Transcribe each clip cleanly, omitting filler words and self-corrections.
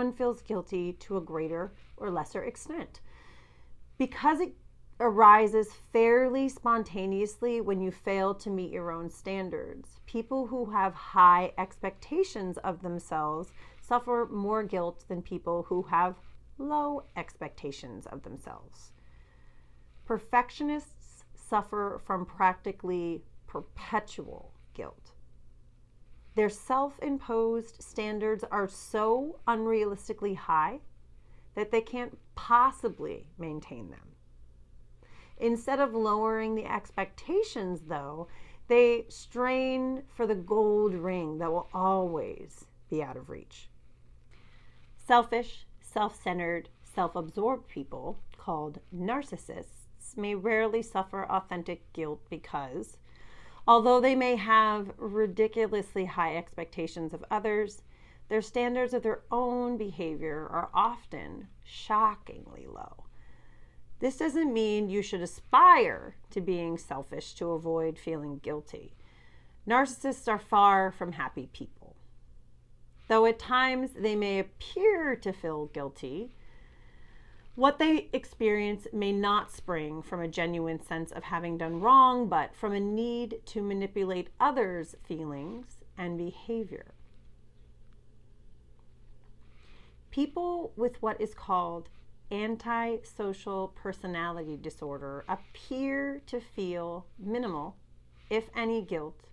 everyone feels guilty to a greater or lesser extent. Because it arises fairly spontaneously when you fail to meet your own standards, people who have high expectations of themselves suffer more guilt than people who have low expectations of themselves. Perfectionists suffer from practically perpetual guilt. Their self-imposed standards are so unrealistically high that they can't possibly maintain them. Instead of lowering the expectations, though, they strain for the gold ring that will always be out of reach. Selfish, self-centered, self-absorbed people, called narcissists, may rarely suffer authentic guilt because, although they may have ridiculously high expectations of others, their standards of their own behavior are often shockingly low. This doesn't mean you should aspire to being selfish to avoid feeling guilty. Narcissists are far from happy people. Though at times they may appear to feel guilty, what they experience may not spring from a genuine sense of having done wrong, but from a need to manipulate others' feelings and behavior. People with what is called antisocial personality disorder appear to feel minimal, if any, guilt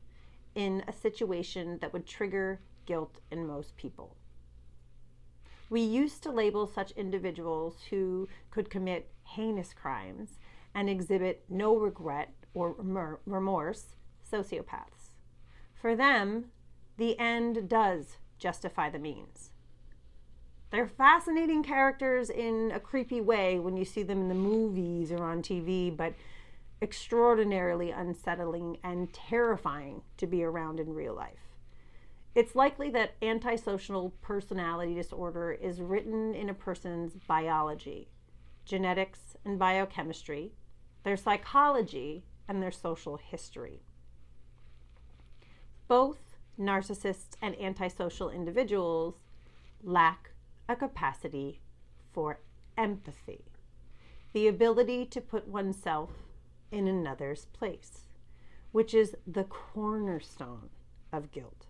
in a situation that would trigger guilt in most people. We used to label such individuals who could commit heinous crimes and exhibit no regret or remorse sociopaths. For them, the end does justify the means. They're fascinating characters in a creepy way when you see them in the movies or on TV, but extraordinarily unsettling and terrifying to be around in real life. It's likely that antisocial personality disorder is written in a person's biology, genetics and biochemistry, their psychology, and their social history. Both narcissists and antisocial individuals lack a capacity for empathy, the ability to put oneself in another's place, which is the cornerstone of guilt.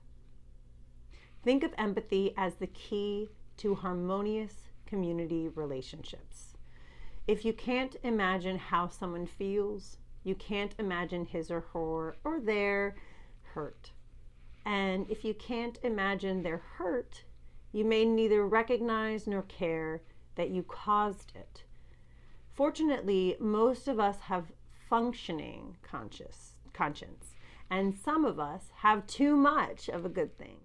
Think of empathy as the key to harmonious community relationships. If you can't imagine how someone feels, you can't imagine his or her or their hurt. And if you can't imagine their hurt, you may neither recognize nor care that you caused it. Fortunately, most of us have functioning conscience, and some of us have too much of a good thing.